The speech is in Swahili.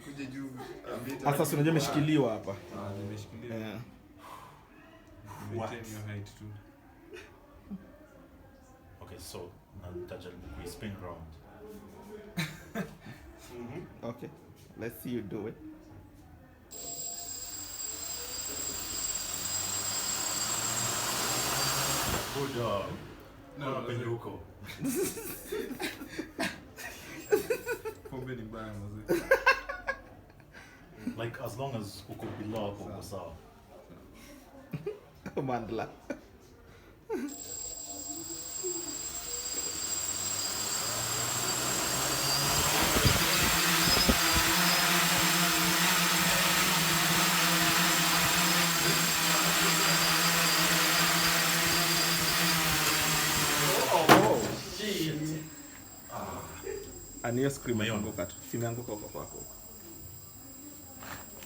Kuje juu. Sasa unajua umeshikiliwa hapa. Nimeshikiliwa. Yeah. Maintain your height too. Okay, so nitajaribu kuispin round. Okay. Let's see you do it. Good job. No, penye huko. Pombe ni mbaya mzee. Like as long as uko below hapo uko sawa. Mandla. Aniyo scream imeanguka tu. Simeanguka huko kwako.